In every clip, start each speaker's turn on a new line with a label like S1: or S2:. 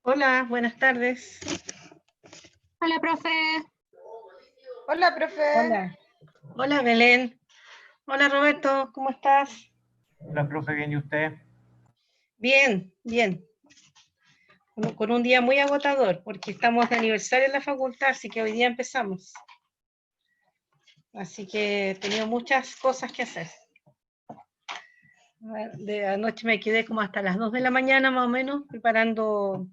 S1: Hola, buenas tardes.
S2: Hola, profe.
S3: Hola, profe.
S1: Hola. Hola, Belén. Hola, Roberto, ¿cómo estás?
S4: Hola, profe, bien, ¿y usted?
S1: Bien, bien. Con un día muy agotador, porque estamos de aniversario en la facultad, así que hoy día empezamos. Así que he tenido muchas cosas que hacer. De anoche me quedé como hasta las 2 de la mañana más o menos, preparando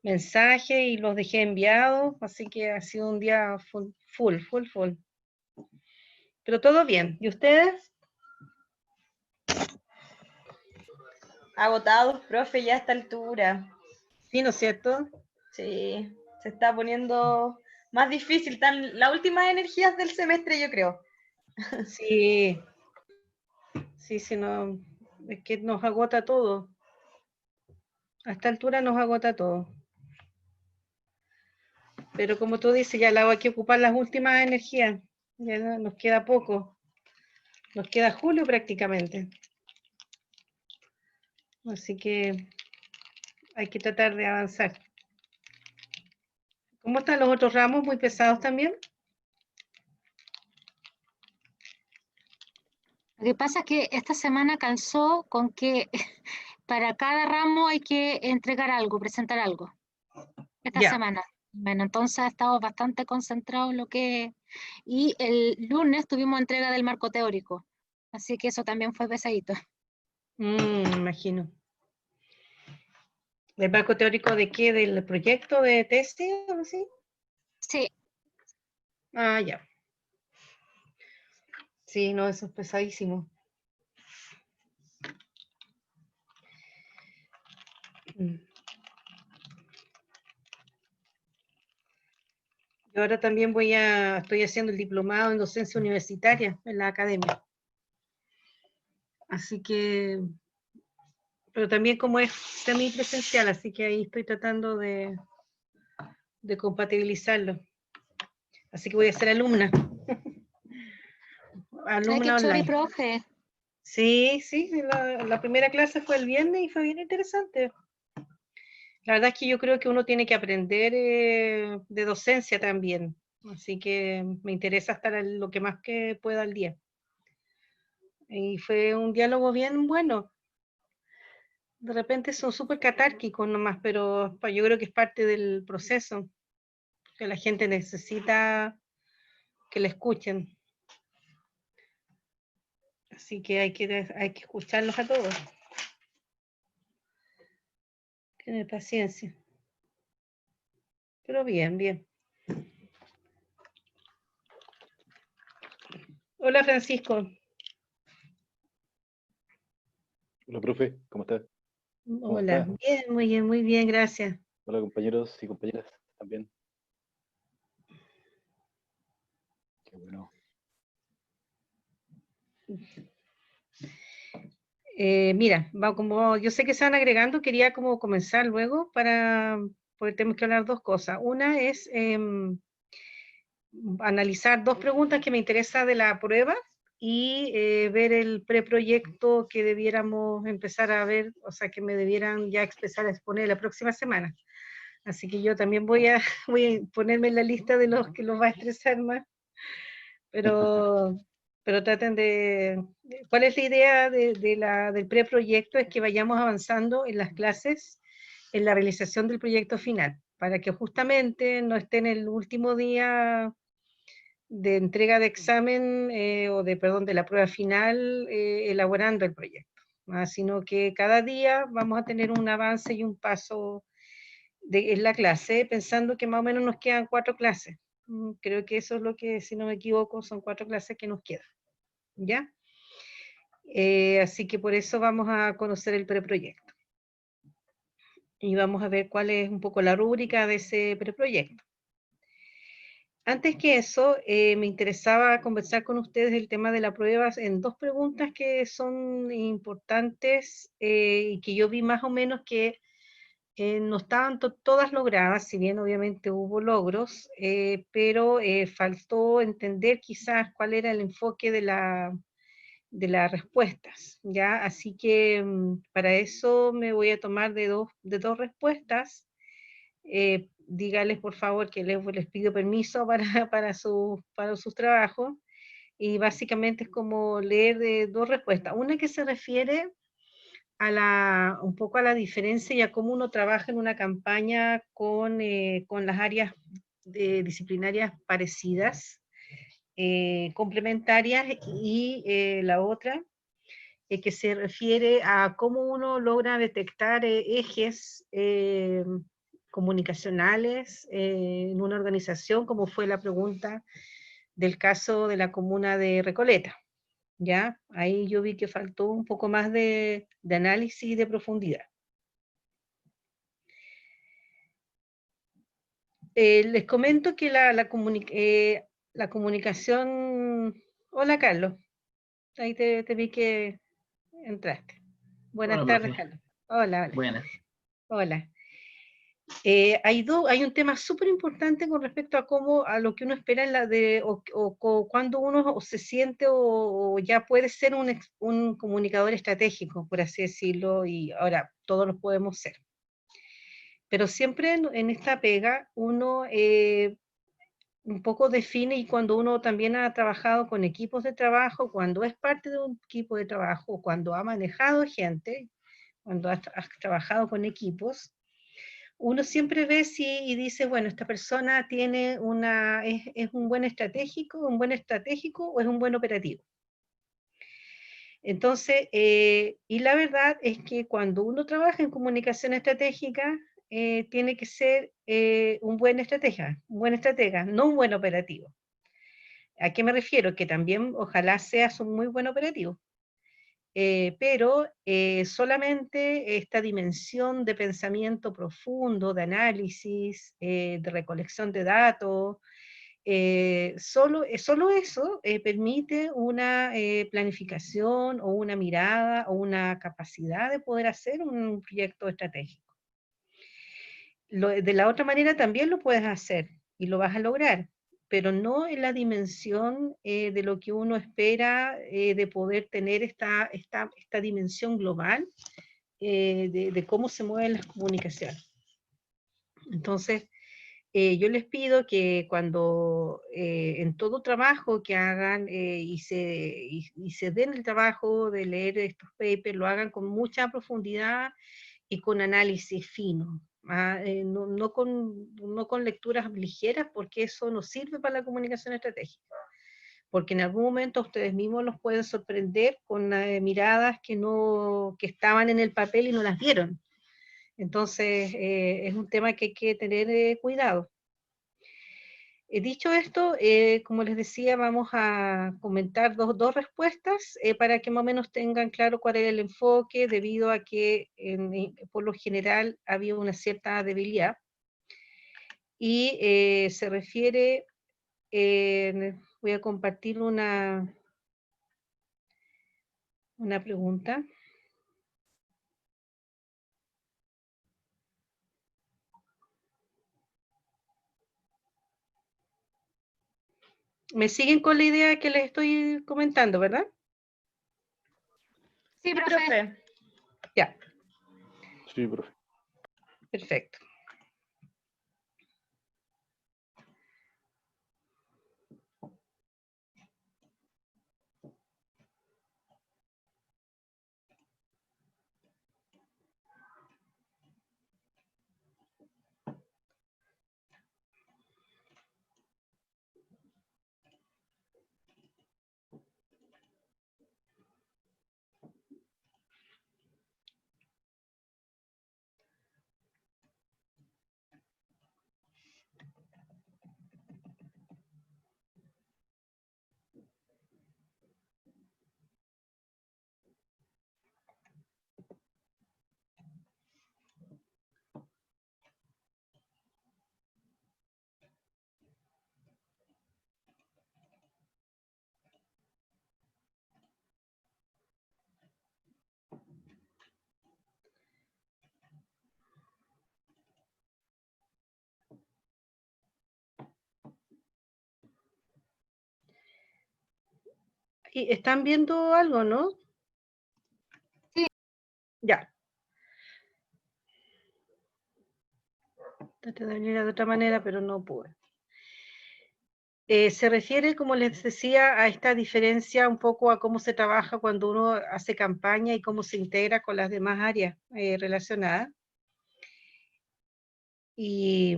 S1: mensajes y los dejé enviados, así que ha sido un día full. Pero todo bien. ¿Y ustedes?
S3: Agotados, profe, ya a esta altura.
S1: Sí, ¿no es cierto?
S3: Sí, se está poniendo más difícil. Están las últimas energías del semestre, yo creo.
S1: Sí, sí, no, es que nos agota todo. A esta altura nos agota todo. Pero como tú dices, ya hay que ocupar las últimas energías. Ya nos queda poco. Nos queda julio prácticamente. Así que hay que tratar de avanzar. ¿Cómo están los otros ramos? ¿Muy pesados también?
S2: Lo que pasa es que esta semana calzó con que para cada ramo hay que entregar algo, presentar algo. Esta
S1: Ya.
S2: semana. Bueno, entonces ha estado bastante concentrado en lo que... Y el lunes tuvimos entrega del marco teórico. Así que eso también fue pesadito.
S1: Me imagino. ¿El marco teórico de qué? ¿Del proyecto de tesis o así?
S2: Sí,
S1: Ah, ya. Sí, no, eso es pesadísimo. Mm. Yo ahora también estoy haciendo el diplomado en docencia universitaria en la academia. Así que, pero también como es semipresencial, así que ahí estoy tratando de compatibilizarlo. Así que voy a ser alumna.
S2: ay, qué
S1: Alumna
S2: chori,
S1: online.
S2: profe.
S1: Sí, la primera clase fue el viernes y fue bien interesante. La verdad es que yo creo que uno tiene que aprender de docencia también. Así que me interesa estar lo que más que pueda al día. Y fue un diálogo bien bueno. De repente son súper catárquicos nomás, pero yo creo que es parte del proceso, que la gente necesita que la escuchen. Así que hay que escucharlos a todos. Tener paciencia. Pero bien. Hola, Francisco.
S5: Hola, profe, ¿cómo está? ¿Cómo
S1: Hola,
S5: está?
S1: bien, muy bien, gracias.
S5: Hola, compañeros y compañeras también. Qué bueno.
S1: Mira, como yo sé que se van agregando, quería como comenzar luego porque tenemos que hablar dos cosas. Una es analizar dos preguntas que me interesa de la prueba y ver el preproyecto que debiéramos empezar a ver, o sea, que me debieran ya empezar a exponer la próxima semana. Así que yo también voy a ponerme en la lista de los que los va a estresar más, pero, pero traten de... ¿Cuál es la idea del preproyecto? Es que vayamos avanzando en las clases, en la realización del proyecto final, para que justamente no esté en el último día de entrega de examen perdón, de la prueba final elaborando el proyecto, sino que cada día vamos a tener un avance y un paso en la clase, pensando que más o menos nos quedan 4 clases. Creo que eso es lo que, si no me equivoco, son 4 clases que nos quedan, ¿ya? Así que por eso vamos a conocer el preproyecto. Y vamos a ver cuál es un poco la rúbrica de ese preproyecto. Antes que eso, me interesaba conversar con ustedes el tema de la prueba en dos preguntas que son importantes y que yo vi más o menos que no estaban todas logradas, si bien obviamente hubo logros, pero faltó entender quizás cuál era el enfoque de las respuestas, ¿ya? Así que para eso me voy a tomar de dos respuestas. Dígales por favor que les pido permiso para sus trabajos, y básicamente es como leer de dos respuestas. Una que se refiere a un poco a la diferencia y a cómo uno trabaja en una campaña con las áreas disciplinarias parecidas, complementarias, y la otra que se refiere a cómo uno logra detectar ejes comunicacionales en una organización, como fue la pregunta del caso de la comuna de Recoleta. ¿Ya? Ahí yo vi que faltó un poco más de análisis y de profundidad. Les comento que la comunicación... Hola, Carlos. Ahí te vi que entraste. Buenas
S6: Hola,
S1: tardes,
S6: profe.
S1: Carlos. Hola, hola.
S6: Buenas.
S1: Hola. Hay un tema súper importante con respecto a cómo, a lo que uno espera o cuando uno se siente o ya puede ser un comunicador estratégico, por así decirlo, y ahora todos lo podemos ser. Pero siempre en esta pega uno un poco define, y cuando uno también ha trabajado con equipos de trabajo, cuando es parte de un equipo de trabajo, cuando ha manejado gente, cuando has trabajado con equipos, uno siempre ve y dice, bueno, esta persona tiene es un buen estratégico o es un buen operativo. Entonces, y la verdad es que cuando uno trabaja en comunicación estratégica, tiene que ser un buen estratega, no un buen operativo. ¿A qué me refiero? Que también ojalá seas un muy buen operativo. Pero solamente esta dimensión de pensamiento profundo, de análisis, de recolección de datos, solo eso permite una planificación o una mirada o una capacidad de poder hacer un proyecto estratégico. De la otra manera también lo puedes hacer y lo vas a lograr, pero no en la dimensión de lo que uno espera de poder tener esta dimensión global de cómo se mueven las comunicaciones. Entonces, yo les pido que cuando en todo trabajo que hagan y se den el trabajo de leer estos papers, lo hagan con mucha profundidad y con análisis fino. No con lecturas ligeras, porque eso no sirve para la comunicación estratégica, porque en algún momento ustedes mismos los pueden sorprender con miradas que estaban en el papel y no las vieron. Entonces, es un tema que hay que tener cuidado. Dicho esto, como les decía, vamos a comentar dos respuestas para que más o menos tengan claro cuál es el enfoque, debido a que por lo general había una cierta debilidad. Y se refiere, voy a compartir una pregunta. ¿Me siguen con la idea que les estoy comentando, verdad?
S2: Sí,
S3: Sí,
S2: profe.
S3: profe.
S1: Ya,
S5: Sí, profe.
S1: perfecto. aquí, ¿están viendo algo, no?
S2: Sí.
S1: Ya. Traté de venir de otra manera, pero no pude. Se refiere, como les decía, a esta diferencia un poco a cómo se trabaja cuando uno hace campaña y cómo se integra con las demás áreas relacionadas. Y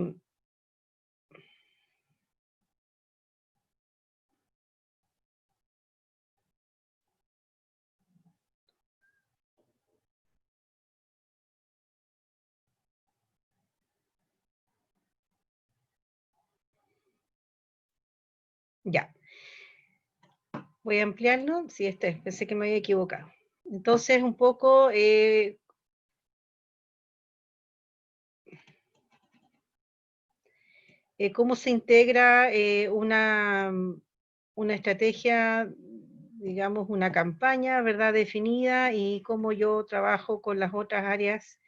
S1: ya. Voy a ampliarlo. Sí, pensé que me había equivocado. Entonces, un poco cómo se integra una estrategia, digamos, una campaña, ¿verdad?, definida, y cómo yo trabajo con las otras áreas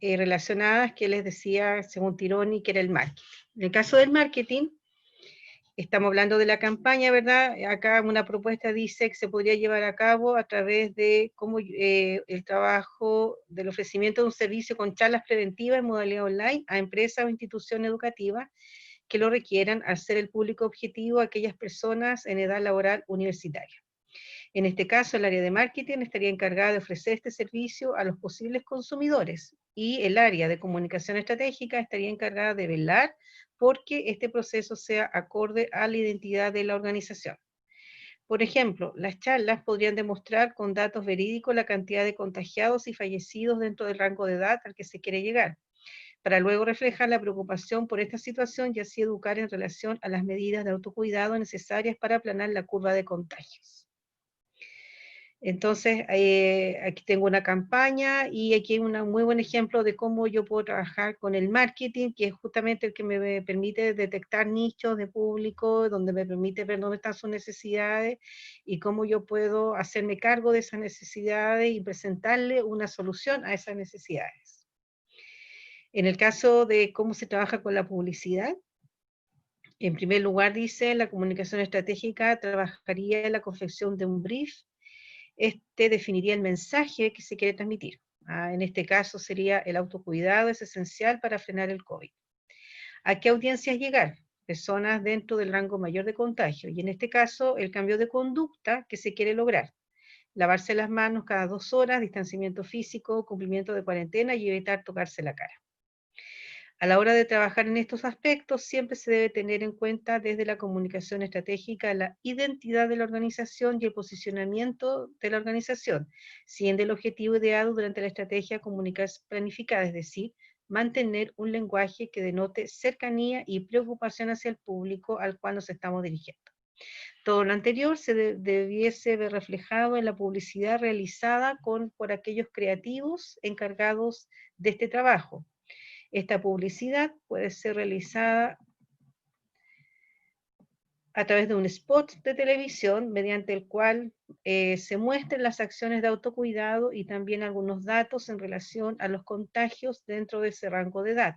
S1: relacionadas que les decía, según Tironi, que era el marketing. En el caso del marketing, estamos hablando de la campaña, ¿verdad? Acá una propuesta dice que se podría llevar a cabo a través de cómo el trabajo del ofrecimiento de un servicio con charlas preventivas en modalidad online a empresas o instituciones educativas que lo requieran, al ser el público objetivo aquellas personas en edad laboral universitaria. En este caso, el área de marketing estaría encargada de ofrecer este servicio a los posibles consumidores, y el área de comunicación estratégica estaría encargada de velar porque este proceso sea acorde a la identidad de la organización. Por ejemplo, las charlas podrían demostrar con datos verídicos la cantidad de contagiados y fallecidos dentro del rango de edad al que se quiere llegar, para luego reflejar la preocupación por esta situación y así educar en relación a las medidas de autocuidado necesarias para aplanar la curva de contagios. Entonces, aquí tengo una campaña y aquí hay un muy buen ejemplo de cómo yo puedo trabajar con el marketing, que es justamente el que me permite detectar nichos de público, donde me permite ver dónde están sus necesidades y cómo yo puedo hacerme cargo de esas necesidades y presentarle una solución a esas necesidades. En el caso de cómo se trabaja con la publicidad, en primer lugar dice, la comunicación estratégica trabajaría en la confección de un brief. Este definiría el mensaje que se quiere transmitir. En este caso sería el autocuidado es esencial para frenar el COVID. ¿A qué audiencias llegar? Personas dentro del rango mayor de contagio, y en este caso el cambio de conducta que se quiere lograr. Lavarse las manos cada 2 horas, distanciamiento físico, cumplimiento de cuarentena y evitar tocarse la cara. A la hora de trabajar en estos aspectos, siempre se debe tener en cuenta desde la comunicación estratégica la identidad de la organización y el posicionamiento de la organización, siendo el objetivo ideado durante la estrategia comunicar planificada, es decir, mantener un lenguaje que denote cercanía y preocupación hacia el público al cual nos estamos dirigiendo. Todo lo anterior se debiese ver reflejado en la publicidad realizada por aquellos creativos encargados de este trabajo. Esta publicidad puede ser realizada a través de un spot de televisión mediante el cual se muestren las acciones de autocuidado y también algunos datos en relación a los contagios dentro de ese rango de edad,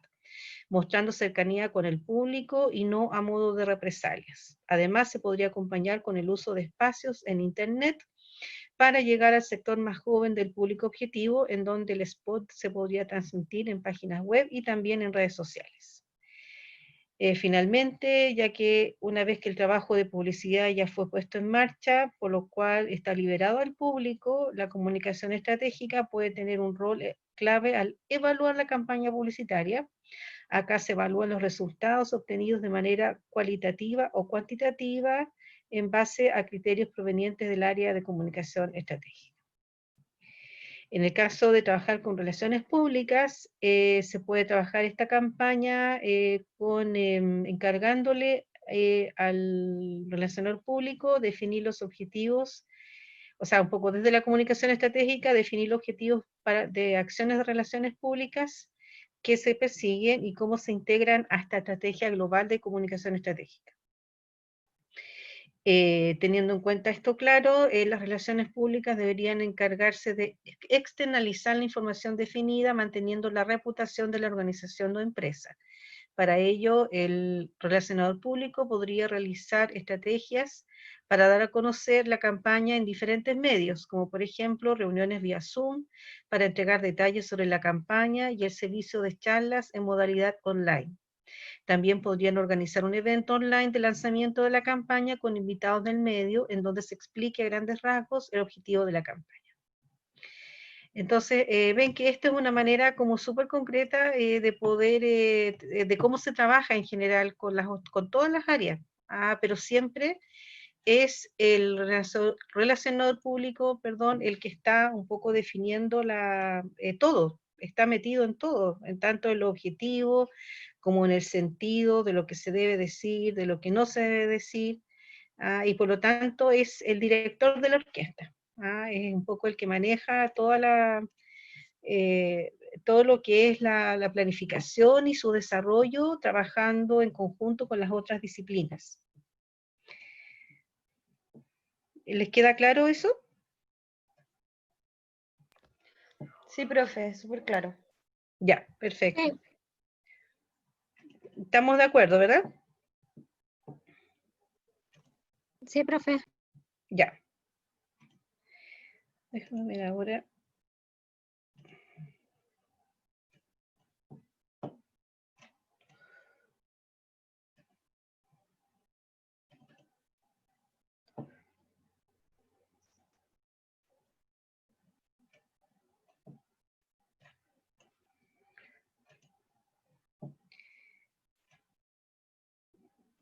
S1: mostrando cercanía con el público y no a modo de represalias. Además, se podría acompañar con el uso de espacios en Internet para llegar al sector más joven del público objetivo, en donde el spot se podría transmitir en páginas web y también en redes sociales. Finalmente, ya que una vez que el trabajo de publicidad ya fue puesto en marcha, por lo cual está liberado al público, la comunicación estratégica puede tener un rol clave al evaluar la campaña publicitaria. Acá se evalúan los resultados obtenidos de manera cualitativa o cuantitativa en base a criterios provenientes del área de comunicación estratégica. En el caso de trabajar con relaciones públicas, se puede trabajar esta campaña encargándole al relacionador público definir los objetivos, o sea, un poco desde la comunicación estratégica, definir los objetivos de acciones de relaciones públicas que se persiguen y cómo se integran a esta estrategia global de comunicación estratégica. Teniendo en cuenta esto claro, las relaciones públicas deberían encargarse de externalizar la información definida, manteniendo la reputación de la organización o empresa. Para ello, el relacionador público podría realizar estrategias para dar a conocer la campaña en diferentes medios, como por ejemplo reuniones vía Zoom, para entregar detalles sobre la campaña y el servicio de charlas en modalidad online. También podrían organizar un evento online de lanzamiento de la campaña con invitados del medio, en donde se explique a grandes rasgos el objetivo de la campaña. Entonces, ven que esta es una manera como súper concreta de poder, de cómo se trabaja en general con todas las áreas, pero siempre es el relacionador público, perdón, el que está un poco definiendo todo, está metido en todo, en tanto en el objetivo como en el sentido de lo que se debe decir, de lo que no se debe decir, y por lo tanto es el director de la orquesta. Es un poco el que maneja todo lo que es la planificación y su desarrollo, trabajando en conjunto con las otras disciplinas. ¿Les queda claro eso?
S3: Sí, profe, súper claro.
S1: Ya, perfecto.
S2: Sí.
S1: Estamos de acuerdo, ¿verdad?
S2: Sí, profe.
S1: Ya. Déjame ver ahora.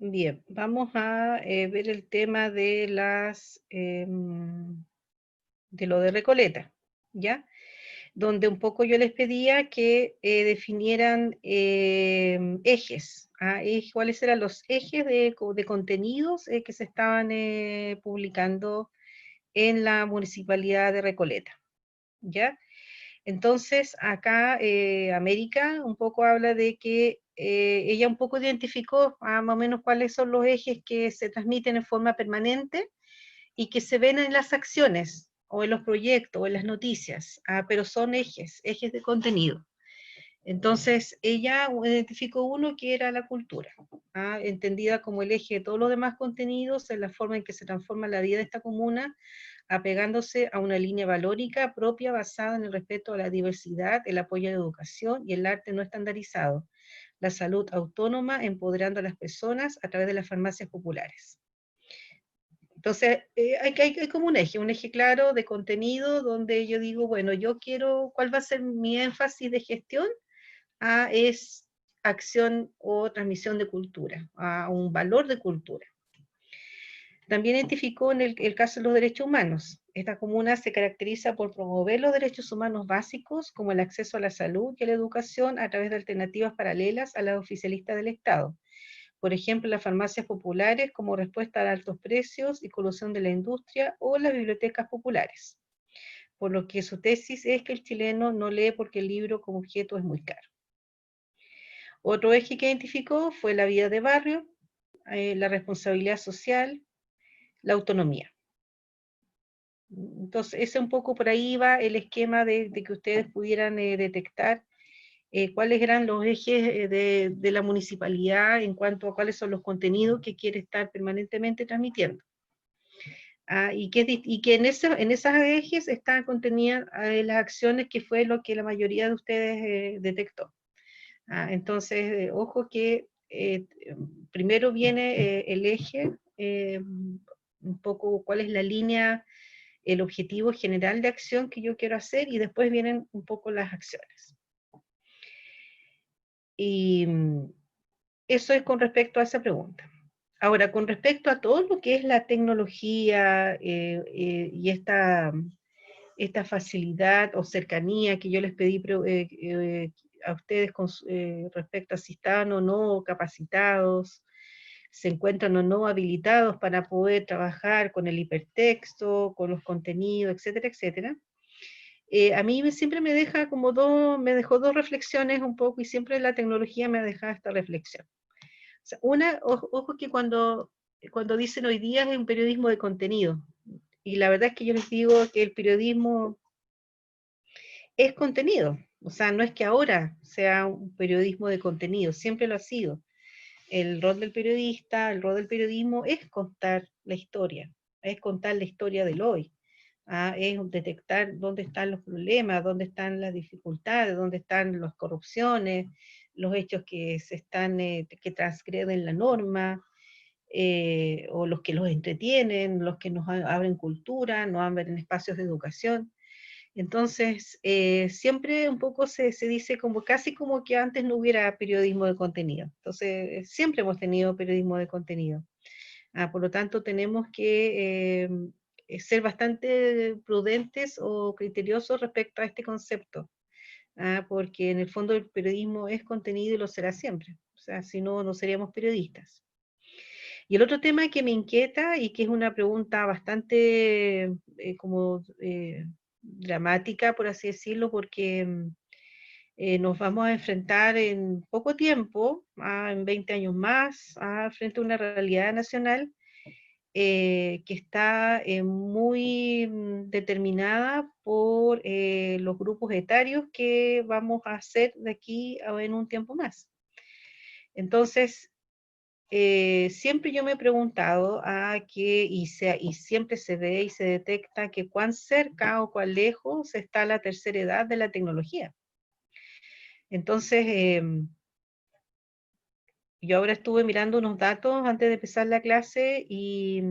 S1: Bien, vamos a ver el tema de de lo de Recoleta, ¿ya? Donde un poco yo les pedía que definieran ejes, cuáles eran los ejes de contenidos que se estaban publicando en la Municipalidad de Recoleta, ¿ya? Entonces, acá América un poco habla de que ella un poco identificó más o menos cuáles son los ejes que se transmiten en forma permanente y que se ven en las acciones o en los proyectos o en las noticias, pero son ejes de contenido. Entonces, ella identificó uno que era la cultura, entendida como el eje de todos los demás contenidos, en la forma en que se transforma la vida de esta comuna, apegándose a una línea valórica propia basada en el respeto a la diversidad, el apoyo a la educación y el arte no estandarizado, la salud autónoma, empoderando a las personas a través de las farmacias populares. Entonces, hay como un eje claro de contenido donde yo digo, bueno, yo quiero, ¿cuál va a ser mi énfasis de gestión? Es acción o transmisión de cultura, a un valor de cultura. También identificó en el caso de los derechos humanos. Esta comuna se caracteriza por promover los derechos humanos básicos, como el acceso a la salud y a la educación a través de alternativas paralelas a las oficialistas del Estado. Por ejemplo, las farmacias populares como respuesta a altos precios y colusión de la industria, o las bibliotecas populares. Por lo que su tesis es que el chileno no lee porque el libro como objeto es muy caro. Otro eje que identificó fue la vida de barrio, la responsabilidad social, la autonomía. Entonces, ese un poco por ahí va el esquema de que ustedes pudieran detectar cuáles eran los ejes de la municipalidad en cuanto a cuáles son los contenidos que quiere estar permanentemente transmitiendo. Y que en esas ejes están contenidas las acciones, que fue lo que la mayoría de ustedes detectó. Entonces, ojo que primero viene el eje, un poco cuál es la línea, el objetivo general de acción que yo quiero hacer, y después vienen un poco las acciones. Y eso es con respecto a esa pregunta. Ahora, con respecto a todo lo que es la tecnología y esta facilidad o cercanía que yo les pedí a ustedes respecto a si están o no capacitados, se encuentran o no habilitados para poder trabajar con el hipertexto, con los contenidos, etcétera, etcétera. A mí siempre me dejó dos reflexiones un poco, y siempre la tecnología me ha dejado esta reflexión. O sea, ojo que cuando dicen hoy día es un periodismo de contenido, y la verdad es que yo les digo que el periodismo es contenido, O sea, no es que ahora sea un periodismo de contenido, siempre lo ha sido. El rol del periodista, el rol del periodismo es contar la historia, es contar la historia del hoy, es detectar dónde están los problemas, dónde están las dificultades, dónde están las corrupciones, los hechos que se están, que transgreden la norma, o los que los entretienen, los que nos abren cultura, nos abren espacios de educación. Entonces, siempre un poco se dice como casi como que antes no hubiera periodismo de contenido. Entonces, siempre hemos tenido periodismo de contenido. Por lo tanto, tenemos que ser bastante prudentes o criteriosos respecto a este concepto, porque en el fondo el periodismo es contenido y lo será siempre. O sea, si no, no seríamos periodistas. Y el otro tema que me inquieta y que es una pregunta bastante como dramática, por así decirlo, porque nos vamos a enfrentar en poco tiempo, en 20 años más, frente a una realidad nacional que está muy determinada por los grupos etarios que vamos a hacer de aquí en un tiempo más. Entonces, siempre yo me he preguntado y siempre se ve y se detecta que cuán cerca o cuán lejos está la tercera edad de la tecnología. Entonces, yo ahora estuve mirando unos datos antes de empezar la clase y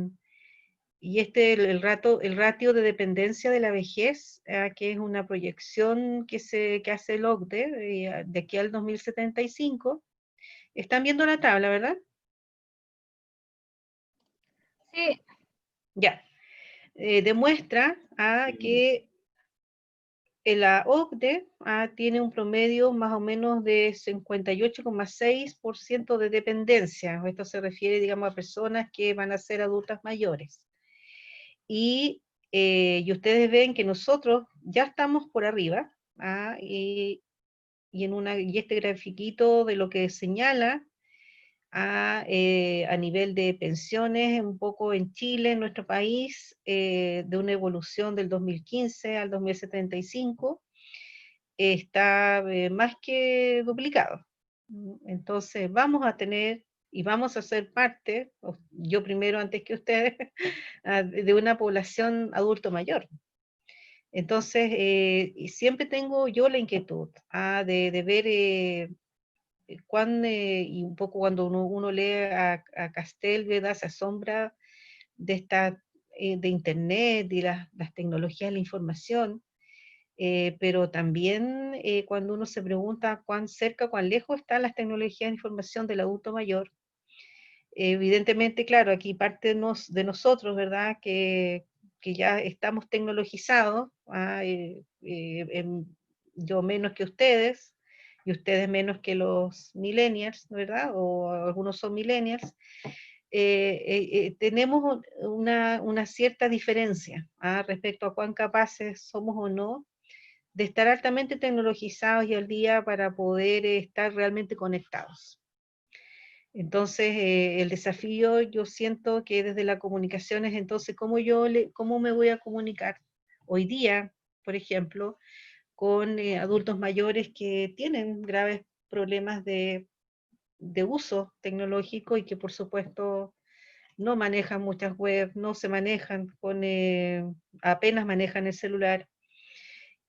S1: el ratio de dependencia de la vejez, que es una proyección que hace el OCDE de aquí al 2075. Están viendo la tabla, ¿verdad?
S2: Sí,
S1: Ya. Demuestra que la OCDE tiene un promedio más o menos de 58,6% de dependencia. Esto se refiere, digamos, a personas que van a ser adultas mayores. Y ustedes ven que nosotros ya estamos por arriba, y este grafiquito de lo que señala a nivel de pensiones, un poco en Chile, en nuestro país, de una evolución del 2015 al 2075, está más que duplicado. Entonces vamos a tener y vamos a ser parte, yo primero antes que ustedes, de una población adulto mayor. Entonces, y siempre tengo yo la inquietud de ver y un poco cuando uno lee a Castel, ¿verdad? Se asombra de Internet y las tecnologías de la información, pero también cuando uno se pregunta cuán cerca, cuán lejos están las tecnologías de información del adulto mayor, evidentemente, claro, aquí parte de nosotros, ¿verdad? Que ya estamos tecnologizados, yo menos que ustedes, y ustedes menos que los millennials, ¿verdad? O algunos son millennials. Tenemos una cierta diferencia respecto a cuán capaces somos o no de estar altamente tecnologizados y al día para poder estar realmente conectados. Entonces, el desafío yo siento que desde la comunicación es entonces cómo me voy a comunicar hoy día, por ejemplo, con adultos mayores que tienen graves problemas de uso tecnológico y que por supuesto no manejan muchas webs, no se manejan apenas manejan el celular.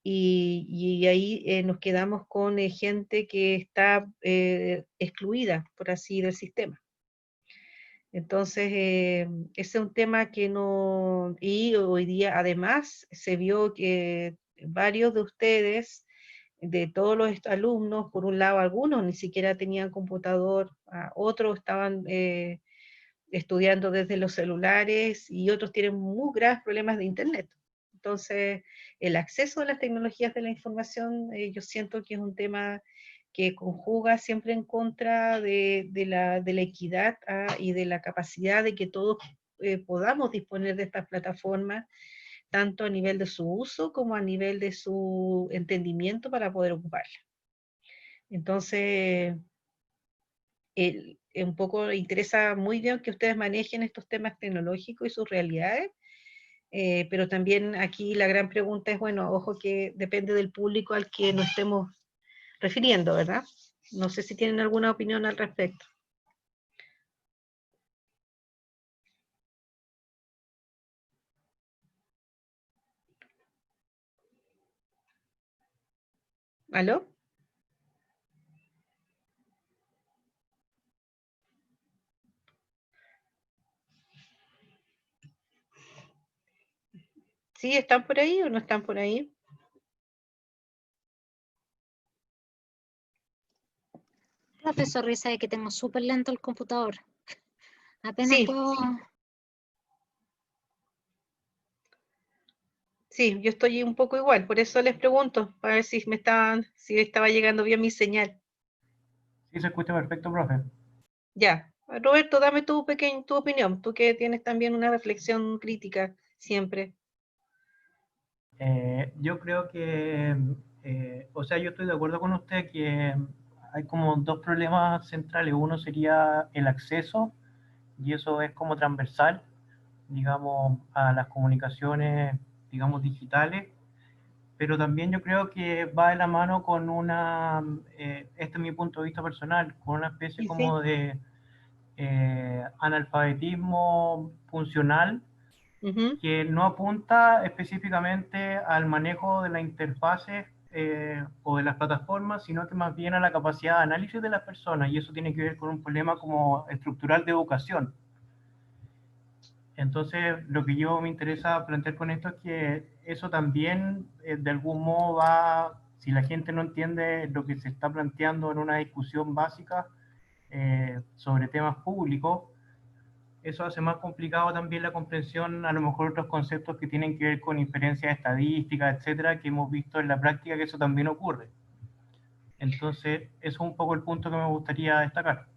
S1: Y ahí nos quedamos con gente que está excluida, por así, del sistema. Entonces, ese es un tema que no, y hoy día además se vio que varios de ustedes, de todos los alumnos, por un lado algunos ni siquiera tenían computador, otros estaban estudiando desde los celulares y otros tienen muy graves problemas de internet. Entonces, el acceso a las tecnologías de la información, yo siento que es un tema que conjuga siempre en contra de la equidad y de la capacidad de que todos podamos disponer de estas plataformas, tanto a nivel de su uso como a nivel de su entendimiento para poder ocuparla. Entonces, un poco interesa muy bien que ustedes manejen estos temas tecnológicos y sus realidades, Pero también aquí la gran pregunta es, bueno, ojo que depende del público al que nos estemos refiriendo, ¿verdad? No sé si tienen alguna opinión al respecto. ¿Aló? ¿Sí están por ahí o no están por ahí?
S2: Profesor Risa, de que tengo súper lento el computador. Apenas
S1: Sí,
S2: puedo.
S1: sí, yo estoy un poco igual, por eso les pregunto, para ver si si estaba llegando bien mi señal.
S4: Sí, se escucha perfecto, profe.
S1: Ya, Roberto, dame tu opinión, tú que tienes también una reflexión crítica siempre.
S4: Yo creo que, o sea, yo estoy de acuerdo con usted que hay como dos problemas centrales. Uno sería el acceso, y eso es como transversal, digamos, a las comunicaciones, digamos, digitales, pero también yo creo que va de la mano con una, este es mi punto de vista personal, con una especie
S1: Sí, sí.
S4: como de analfabetismo funcional
S1: Ujú.
S4: que no apunta específicamente al manejo de la interfase o de las plataformas, sino que más bien a la capacidad de análisis de las personas, y eso tiene que ver con un problema como estructural de educación. Entonces, lo que yo me interesa plantear con esto es que eso también, de algún modo, va, si la gente no entiende lo que se está planteando en una discusión básica sobre temas públicos, eso hace más complicado también la comprensión, a lo mejor otros conceptos que tienen que ver con inferencias estadísticas, etcétera, que hemos visto en la práctica que eso también ocurre. Entonces, eso es un poco el punto que me gustaría destacar.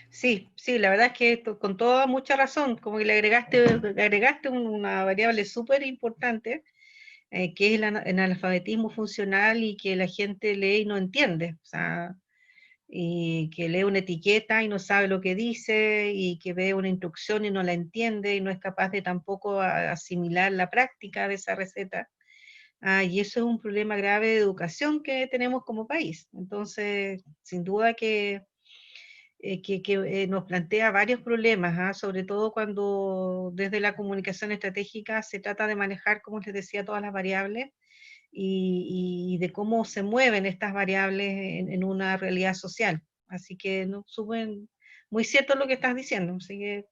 S1: Sí, sí, la verdad es que con toda mucha razón, como que le agregaste una variable súper importante, que es el analfabetismo funcional y que la gente lee y no entiende. O sea, y que lee una etiqueta y no sabe lo que dice, y que ve una instrucción y no la entiende, y no es capaz de tampoco asimilar la práctica de esa receta. Y eso es un problema grave de educación que tenemos como país. Entonces, sin duda que nos plantea varios problemas, sobre todo cuando desde la comunicación estratégica se trata de manejar, como les decía, todas las variables y de cómo se mueven estas variables en una realidad social. Así que no, muy cierto lo que estás diciendo. Así que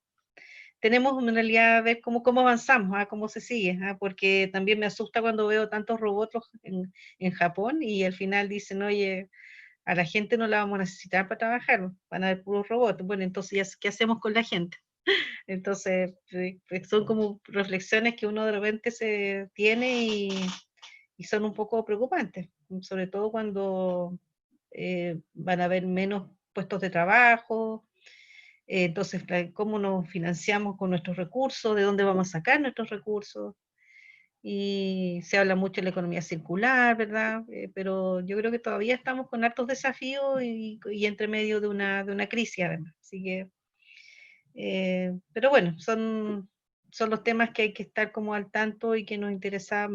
S1: tenemos en realidad ver cómo avanzamos, cómo se sigue, porque también me asusta cuando veo tantos robots en Japón y al final dicen, oye, a la gente no la vamos a necesitar para trabajar, van a haber puros robots. Bueno, entonces, ¿qué hacemos con la gente? Entonces, pues son como reflexiones que uno de repente se tiene y son un poco preocupantes, sobre todo cuando van a haber menos puestos de trabajo. Entonces, ¿cómo nos financiamos con nuestros recursos? ¿De dónde vamos a sacar nuestros recursos? Y se habla mucho de la economía circular, ¿verdad? Pero yo creo que todavía estamos con hartos desafíos y entre medio de una crisis, además. Así que, pero bueno, son los temas que hay que estar como al tanto y que me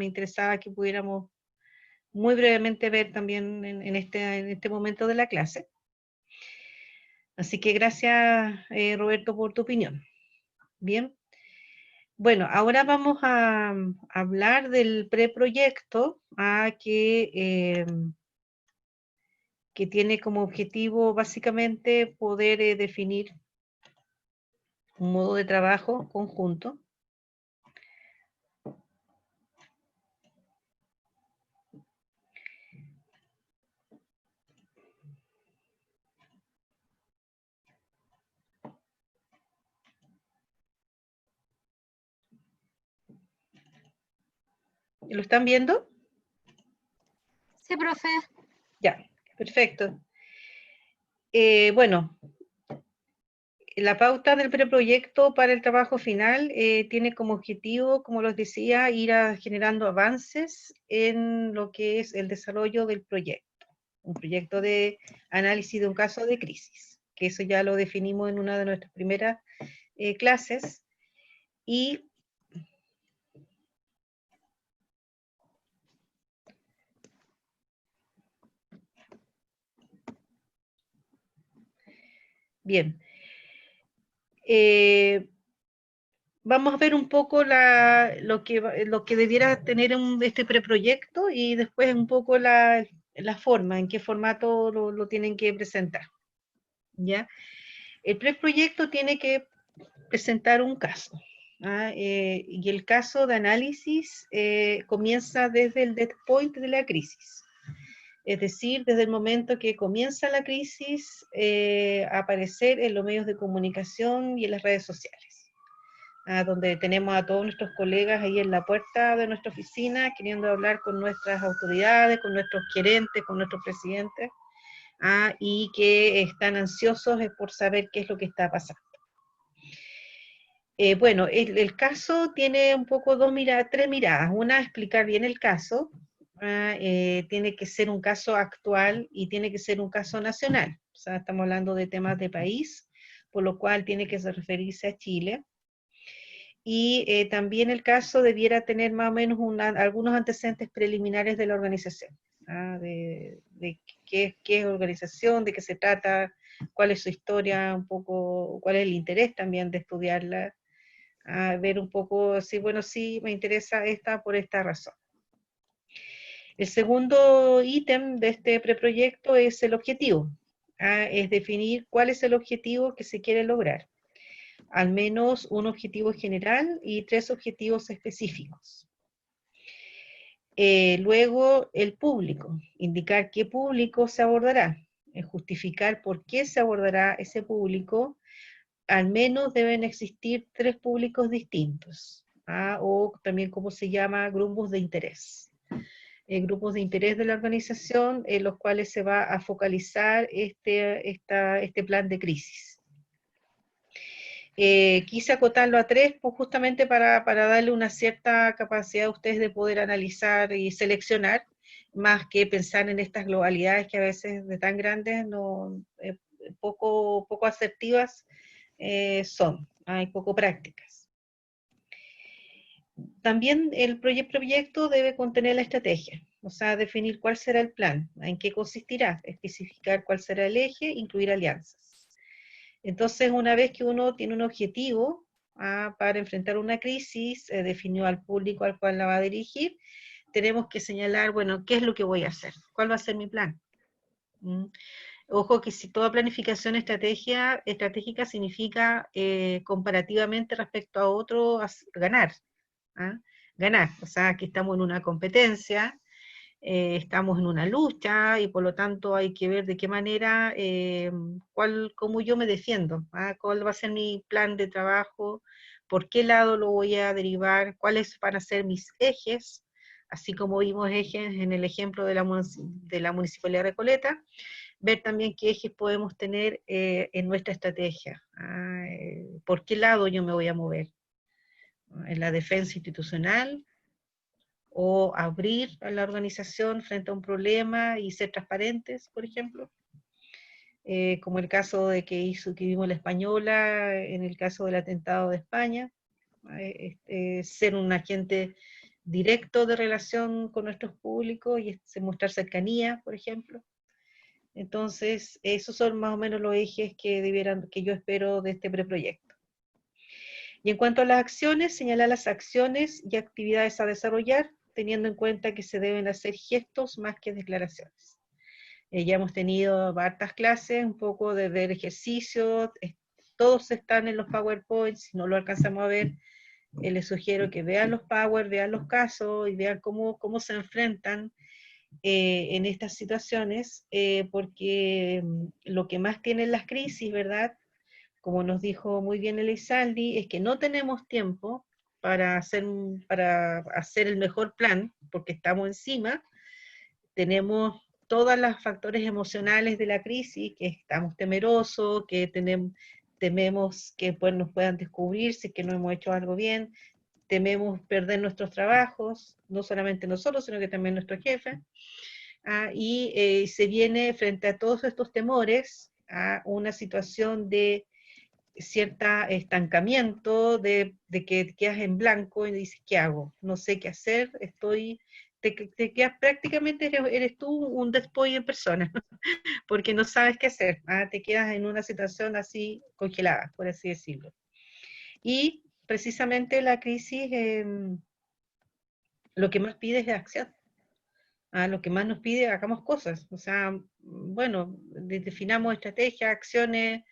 S1: interesaba que pudiéramos muy brevemente ver también en este momento de la clase. Así que gracias, Roberto, por tu opinión. Bien. Bueno, ahora vamos a hablar del preproyecto que tiene como objetivo básicamente poder definir un modo de trabajo conjunto. ¿Lo están viendo?
S2: Sí, profe.
S1: Ya, perfecto. Bueno, la pauta del preproyecto para el trabajo final tiene como objetivo, como les decía, ir generando avances en lo que es el desarrollo del proyecto, un proyecto de análisis de un caso de crisis, que eso ya lo definimos en una de nuestras primeras clases, y Bien. Vamos a ver un poco lo que debiera tener este preproyecto y después un poco la forma, en qué formato lo tienen que presentar. ¿Ya? El preproyecto tiene que presentar un caso. Y el caso de análisis comienza desde el dead point de la crisis. Es decir, desde el momento que comienza la crisis a aparecer en los medios de comunicación y en las redes sociales. Donde tenemos a todos nuestros colegas ahí en la puerta de nuestra oficina queriendo hablar con nuestras autoridades, con nuestros gerentes, con nuestros presidentes, y que están ansiosos por saber qué es lo que está pasando. Bueno, el caso tiene un poco tres miradas. Una, explicar bien el caso. Tiene que ser un caso actual y tiene que ser un caso nacional. O sea, estamos hablando de temas de país, por lo cual tiene que referirse a Chile. Y también el caso debiera tener más o menos algunos antecedentes preliminares de la organización, de qué es organización, de qué se trata, cuál es su historia, un poco, cuál es el interés también de estudiarla, ver un poco, si bueno, sí me interesa esta por esta razón. El segundo ítem de este preproyecto es el objetivo, es definir cuál es el objetivo que se quiere lograr. Al menos un objetivo general y 3 objetivos específicos. Luego, el público, indicar qué público se abordará, justificar por qué se abordará ese público. Al menos deben existir 3 públicos distintos, o también como se llama, grupos de interés. Grupos de interés de la organización en los cuales se va a focalizar este plan de crisis. Quise acotarlo a 3 pues justamente para darle una cierta capacidad a ustedes de poder analizar y seleccionar, más que pensar en estas globalidades que a veces de tan grandes poco asertivas son, hay poco prácticas. También el proyecto debe contener la estrategia, o sea, definir cuál será el plan, en qué consistirá, especificar cuál será el eje, incluir alianzas. Entonces, una vez que uno tiene un objetivo para enfrentar una crisis, definió al público al cual la va a dirigir, tenemos que señalar, bueno, ¿qué es lo que voy a hacer? ¿Cuál va a ser mi plan? Ojo que si toda planificación estratégica significa comparativamente respecto a otro ganar. Ganar, o sea, que estamos en una competencia, estamos en una lucha y por lo tanto hay que ver de qué manera, cómo yo me defiendo, cuál va a ser mi plan de trabajo, por qué lado lo voy a derivar, cuáles van a ser mis ejes, así como vimos ejes en el ejemplo de la Municipalidad de Recoleta, ver también qué ejes podemos tener en nuestra estrategia, por qué lado yo me voy a mover, en la defensa institucional, o abrir a la organización frente a un problema y ser transparentes, por ejemplo, como el caso de que vimos la Española, en el caso del atentado de España, ser un agente directo de relación con nuestros públicos y mostrar cercanía, por ejemplo. Entonces, esos son más o menos los ejes que yo espero de este preproyecto. Y en cuanto a las acciones, señalar las acciones y actividades a desarrollar, teniendo en cuenta que se deben hacer gestos más que declaraciones. Ya hemos tenido hartas clases, un poco de ver ejercicios, todos están en los PowerPoints, si no lo alcanzamos a ver, les sugiero que vean los Power, vean los casos y vean cómo se enfrentan en estas situaciones, porque lo que más tienen las crisis, ¿verdad?, como nos dijo muy bien Elizalde, es que no tenemos tiempo para hacer el mejor plan, porque estamos encima, tenemos todos los factores emocionales de la crisis, que estamos temerosos, que tememos que pues, nos puedan descubrir si es que no hemos hecho algo bien, tememos perder nuestros trabajos, no solamente nosotros, sino que también nuestro jefe, y se viene frente a todos estos temores a una situación de cierta estancamiento, de que quedas en blanco y dices, ¿qué hago? No sé qué hacer, te quedas prácticamente, eres tú un despoy en persona, porque no sabes qué hacer, te quedas en una situación así congelada, por así decirlo. Y precisamente la crisis lo que más pide es acción. Lo que más nos pide, hagamos cosas. O sea, bueno, definamos estrategias, acciones,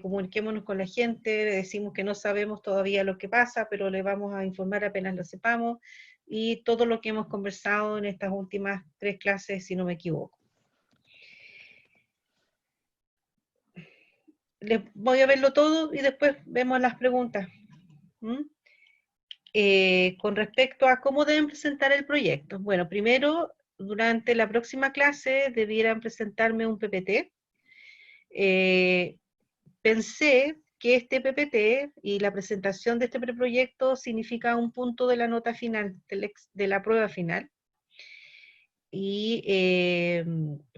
S1: comuniquémonos con la gente, le decimos que no sabemos todavía lo que pasa, pero le vamos a informar apenas lo sepamos, y todo lo que hemos conversado en estas últimas 3 clases, si no me equivoco. Les voy a verlo todo y después vemos las preguntas. Con respecto a cómo deben presentar el proyecto. Bueno, primero, durante la próxima clase debieran presentarme un PPT. Pensé que este PPT y la presentación de este preproyecto significa un punto de la nota final, de la prueba final. ¿Y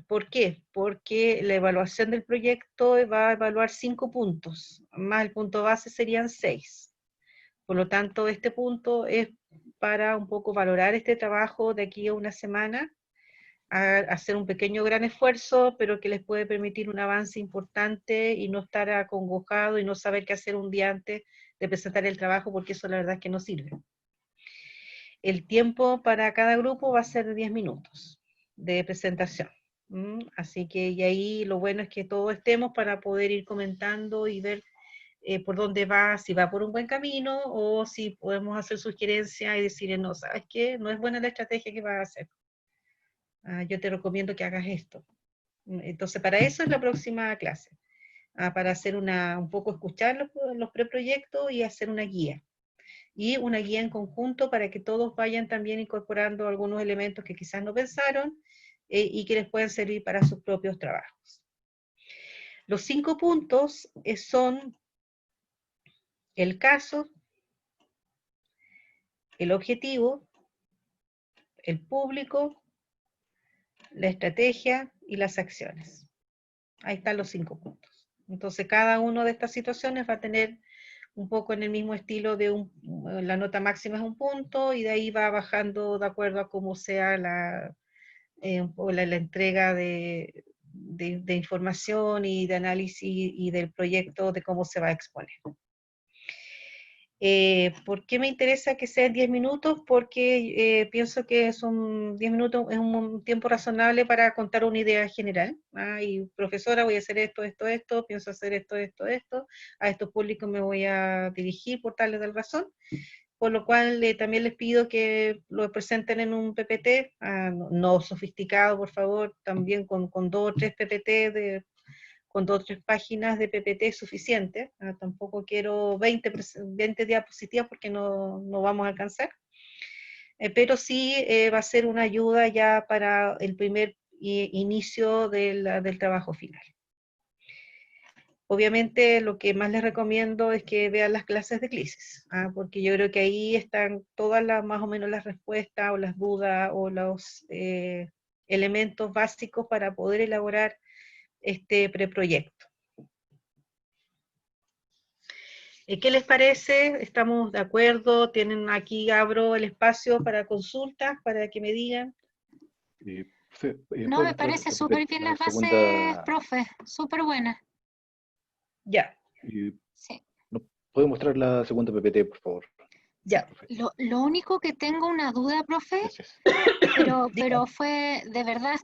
S1: por qué? Porque la evaluación del proyecto va a evaluar 5 puntos, más el punto base serían 6. Por lo tanto, este punto es para un poco valorar este trabajo de aquí a una semana, hacer un pequeño gran esfuerzo, pero que les puede permitir un avance importante y no estar acongojado y no saber qué hacer un día antes de presentar el trabajo, porque eso la verdad es que no sirve. El tiempo para cada grupo va a ser de 10 minutos de presentación. Así que y ahí lo bueno es que todos estemos para poder ir comentando y ver por dónde va, si va por un buen camino, o si podemos hacer sugerencias y decir, no, ¿sabes qué? No es buena la estrategia que vas a hacer. Yo te recomiendo que hagas esto. Entonces, para eso es la próxima clase. Para hacer un poco escuchar los preproyectos y hacer una guía. Y una guía en conjunto para que todos vayan también incorporando algunos elementos que quizás no pensaron y que les pueden servir para sus propios trabajos. Los 5 puntos son el caso, el objetivo, el público, la estrategia y las acciones. Ahí están los 5 puntos. Entonces, cada una de estas situaciones va a tener un poco en el mismo estilo de la nota máxima es un punto, y de ahí va bajando de acuerdo a cómo sea la entrega de información y de análisis y del proyecto, de cómo se va a exponer. ¿Por qué me interesa que sean 10 minutos? Porque pienso que son 10 minutos, es un tiempo razonable para contar una idea general. Y profesora, voy a hacer esto, pienso hacer esto, a estos públicos me voy a dirigir por tal y tal razón. Por lo cual también les pido que lo presenten en un PPT, no sofisticado, por favor, también con 2 o 3 PPT con 2 o 3 páginas de PPT es suficiente. Tampoco quiero 20 diapositivas porque no vamos a alcanzar. Pero sí va a ser una ayuda ya para el primer inicio del trabajo final. Obviamente lo que más les recomiendo es que vean las clases de crisis, porque yo creo que ahí están todas más o menos las respuestas o las dudas o los elementos básicos para poder elaborar este preproyecto. ¿Qué les parece? ¿Estamos de acuerdo? ¿Tienen aquí, abro el espacio para consultas, para que me digan?
S2: No, me parece súper bien las bases, profe, súper buenas.
S1: Ya.
S2: Sí.
S5: ¿Puede mostrar la segunda PPT, por favor?
S1: Ya.
S2: Lo único que tengo una duda, profe,
S5: Gracias.
S2: pero fue, de verdad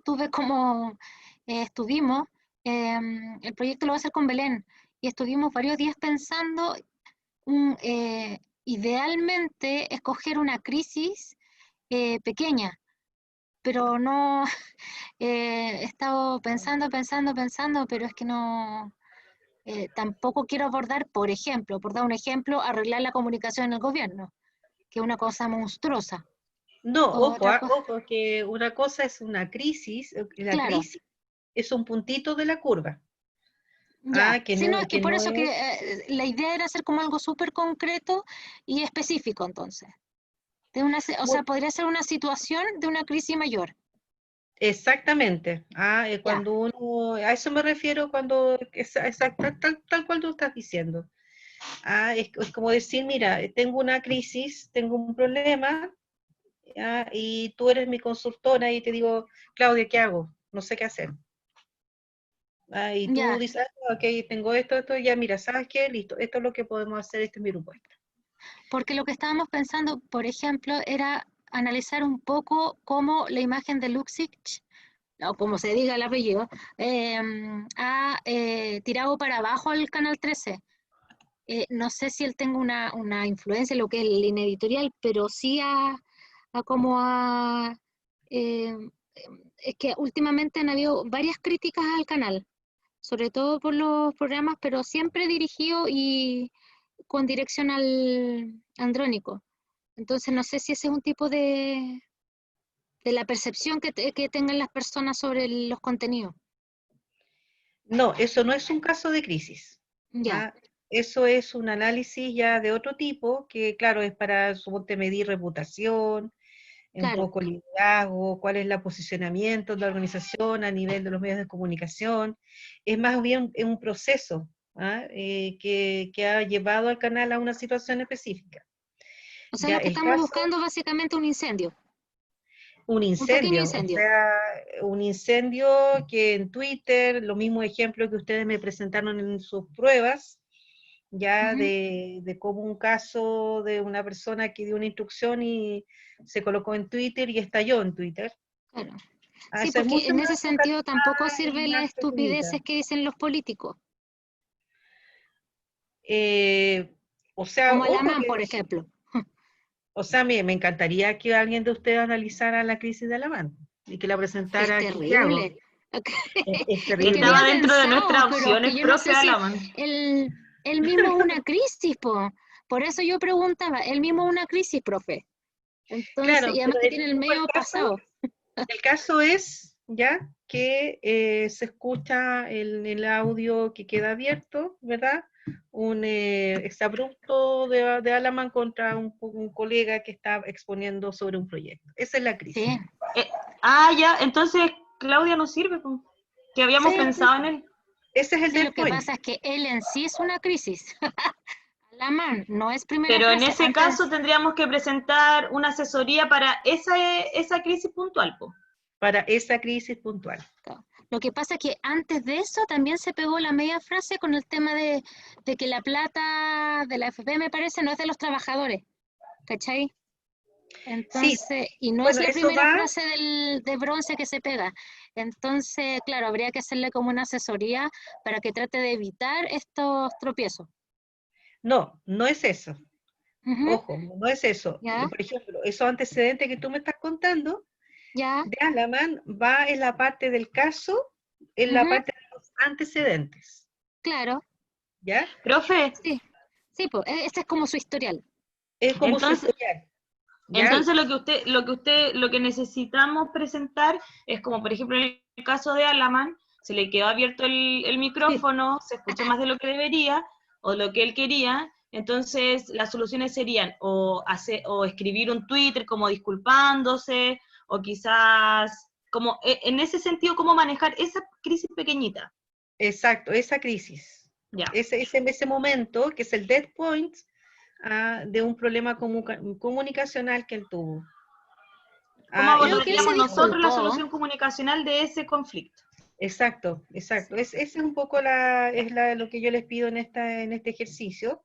S2: estuvimos, el proyecto lo va a hacer con Belén, y estuvimos varios días pensando, idealmente, escoger una crisis pequeña, pero no, he estado pensando, pero es que no, tampoco quiero abordar, por ejemplo, por dar un ejemplo, arreglar la comunicación en el gobierno, que es una cosa monstruosa.
S1: No,
S2: Otra
S1: ojo, que una cosa es una crisis, la
S2: Claro.
S1: crisis es un puntito de la curva.
S2: Ya,
S1: Que
S2: sí,
S1: no,
S2: no, y por
S1: no
S2: eso
S1: es...
S2: que la idea era hacer como algo súper concreto y específico, entonces. O sea, podría ser una situación de una crisis mayor.
S1: Exactamente. Cuando uno, a eso me refiero cuando, tal cual tú estás diciendo. Es como decir, mira, tengo una crisis, tengo un problema, ¿ya? Y tú eres mi consultora y te digo, Claudia, ¿qué hago? No sé qué hacer. Y tú
S2: Ya,
S1: dices, ok, tengo esto, ya mira, ¿sabes qué? Listo, esto es lo que podemos hacer, este es mi propuesta.
S2: porque lo que estábamos pensando, por ejemplo, era analizar un poco cómo la imagen de Luxich, o como se diga el apellido, ha tirado para abajo al Canal 13. No sé si él tenga una influencia en lo que es el línea editorial, pero sí a como a... eh, es que últimamente han habido varias críticas al canal, sobre todo por los programas, pero siempre dirigido y con dirección al andrónico. Entonces no sé si ese es un tipo de la percepción que tengan las personas sobre los contenidos.
S1: No, eso no es un caso de crisis.
S2: Ya,
S1: ¿Ah? Eso es un análisis ya de otro tipo, que claro, es para, suponte, medir reputación, un
S2: claro.
S1: poco liderazgo, cuál es el posicionamiento de la organización a nivel de los medios de comunicación. Es más bien un proceso, ¿ah? Que ha llevado al canal a una situación específica.
S2: O sea,
S1: Ya
S2: lo que
S1: el
S2: estamos
S1: caso,
S2: buscando básicamente un incendio, un pequeño
S1: incendio, o
S2: incendio.
S1: sea, un incendio que en Twitter, lo mismo ejemplo que ustedes me presentaron en sus pruebas, ya
S2: Ujú,
S1: de cómo un caso de una persona que dio una instrucción y se colocó en Twitter y estalló en Twitter.
S2: claro.
S1: Ah,
S2: Sí,
S1: esa es
S2: porque
S1: mucho
S2: en
S1: más
S2: ese sentido tampoco
S1: focalizada y
S2: sirve las
S1: más pequeñita.
S2: estupideces que dicen los políticos,
S1: Eh, o sea,
S2: como
S1: ojo
S2: Alamán,
S1: que,
S2: por ejemplo.
S1: o sea, me encantaría que alguien de ustedes analizara la crisis de Alamán y que la
S2: Es
S1: presentara aquí, ¿qué hago?
S2: terrible.
S1: Es
S2: Es que
S3: Estaba
S1: terrible.
S2: había
S3: dentro de
S2: pensado,
S3: nuestras
S2: pero es que
S3: opciones,
S2: yo no
S3: profe
S2: sé si
S3: Alaman.
S2: él mismo es una crisis, po. Por eso yo preguntaba, él mismo es una crisis, profe. Entonces,
S1: Claro,
S2: y además
S1: pero
S2: que tiene el medio pasado.
S1: el caso es ya que se escucha el audio que queda abierto, ¿verdad? Un exabrupto de Alaman contra un colega que está exponiendo sobre un proyecto. Esa es la crisis.
S2: Sí,
S3: Ya, entonces Claudia no sirve, po, que habíamos
S1: Sí,
S3: pensado en él.
S1: ese es el
S2: sí, lo
S1: dead
S2: que
S1: point.
S2: pasa es que él en sí es una crisis. Alamán no es primera
S3: Pero en
S2: clase.
S3: ese caso tendríamos que presentar una asesoría para esa crisis puntual, po.
S1: Para esa crisis puntual.
S2: Lo que pasa es que antes de eso también se pegó la media frase con el tema de que la plata de la FP, me parece, no es de los trabajadores, ¿cachai?
S1: Sí,
S2: Entonces, y no es
S1: bueno,
S2: la
S1: eso
S2: primera
S1: va,
S2: frase de bronce que se pega. Entonces, claro, habría que hacerle como una asesoría para que trate de evitar estos tropiezos.
S1: no es eso.
S2: Ujú,
S1: Ojo, no es eso.
S2: ¿ya?
S1: Por ejemplo, esos antecedentes que tú me estás contando
S2: ¿Ya?
S1: de Alaman va en la parte del caso, en la
S2: Ujú,
S1: parte de los antecedentes,
S2: claro,
S1: ¿ya?
S3: Profe,
S2: sí. Sí, pues, este es como su historial.
S1: Es como su
S3: entonces,
S1: historial, ¿ya?
S3: entonces lo que necesitamos presentar es como, por ejemplo, en el caso de Alaman, se le quedó abierto el
S2: Sí.
S3: micrófono, se escuchó más de lo que debería, o lo que él quería, entonces las soluciones serían o escribir un Twitter como disculpándose, o quizás, como en ese sentido, cómo manejar esa crisis pequeñita.
S1: Exacto, esa crisis.
S3: Ya.
S1: Ese momento, que es el dead point, de un problema comunicacional que él tuvo.
S3: ¿Cómo
S2: Creo que él se
S3: abordaríamos nosotros la
S2: disculpó.
S3: solución comunicacional de ese conflicto?
S1: Exacto, exacto. Ese es un poco lo que yo les pido en este ejercicio,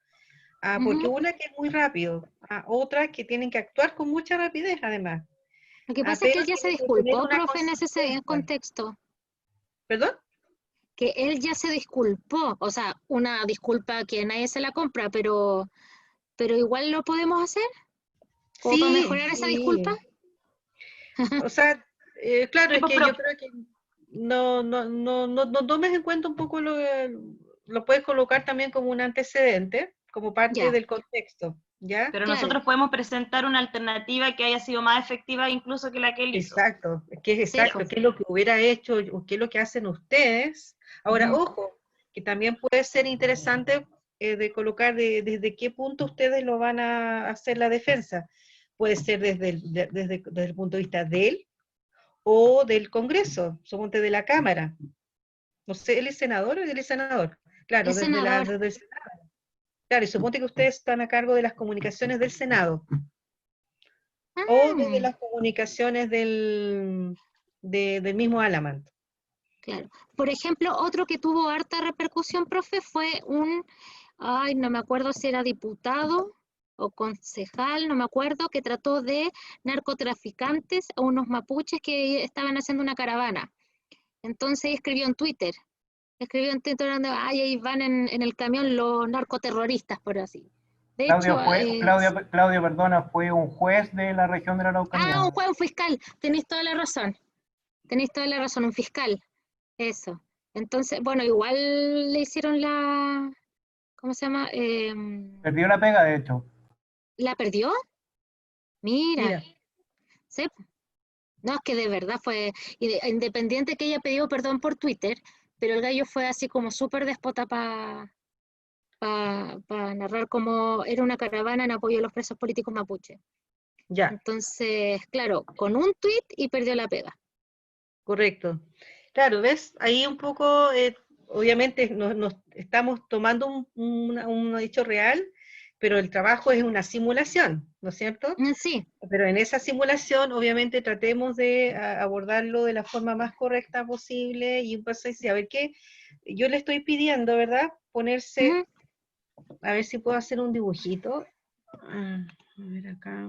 S1: porque
S2: Ujú.
S1: una que es muy rápido, otra que tienen que actuar con mucha rapidez además,
S2: Lo que pasa es que
S1: pero
S2: él ya se
S1: tienen que tener
S2: disculpó,
S1: una
S2: profe, en ese
S1: consistencia.
S2: contexto.
S1: ¿Perdón?
S2: Que él ya se disculpó. O sea, una disculpa que nadie se la compra, pero igual lo podemos hacer, como para
S1: Sí,
S2: mejorar esa disculpa.
S1: sí. O sea, claro,
S3: Sí,
S1: es
S3: pues,
S1: que yo creo que no tomes en cuenta un poco lo puedes colocar también como un antecedente, como parte
S2: Ya,
S1: del contexto, ¿ya?
S3: pero
S2: claro.
S3: nosotros podemos presentar una alternativa que haya sido más efectiva incluso que la que él hizo.
S1: Exacto, es que es
S2: Sí,
S3: Ya.
S1: exacto,
S2: pues.
S1: qué es lo que hubiera hecho o qué es lo que hacen ustedes. Ahora,
S2: Ujú.
S1: ojo, que también puede ser interesante de colocar desde qué punto ustedes lo van a hacer la defensa. Puede ser desde el punto de vista de él o del Congreso, suponte de la Cámara. No sé, ¿él es senador o él es senador? Claro,
S2: Es senador.
S1: desde el Senado. Claro, y suponte que ustedes están a cargo de las comunicaciones del Senado. o desde las comunicaciones del mismo Alamant.
S2: Claro. Por ejemplo, otro que tuvo harta repercusión, profe, fue no me acuerdo si era diputado o concejal, no me acuerdo, que trató de narcotraficantes a unos mapuches que estaban haciendo una caravana. Entonces escribió en Twitter, ahí van en el camión los narcoterroristas, por así. De hecho,
S4: Claudio, perdona, fue un juez de la región de la Araucanía.
S2: un juez, un fiscal, tenéis toda la razón, un fiscal, eso. Entonces, bueno, igual le hicieron ¿cómo se llama?
S4: Perdió la pega, de hecho.
S2: ¿La perdió? Mira.
S1: Mira.
S2: Sí. No, es que de verdad fue, independiente que ella pidió perdón por Twitter, pero el gallo fue así como súper déspota para narrar cómo era una caravana en apoyo a los presos políticos mapuche.
S1: Ya.
S2: Entonces, claro, con un tweet y perdió la pega.
S1: Correcto. Claro, ¿ves? Ahí un poco, obviamente nos estamos tomando un hecho real, pero el trabajo es una simulación, ¿no es cierto?
S2: Sí.
S1: Pero en esa simulación, obviamente, tratemos de abordarlo de la forma más correcta posible y pues, a ver qué, yo le estoy pidiendo, ¿verdad? Ponerse, a ver si puedo hacer un dibujito. A ver acá,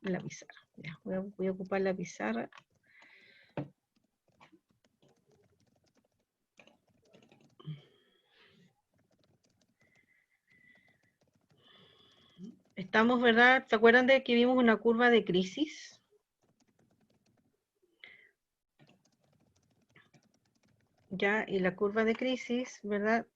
S1: la pizarra. Ya, voy a ocupar la pizarra. Estamos, ¿verdad? ¿Se acuerdan de que vimos una curva de crisis? Ya, y la curva de crisis, ¿verdad?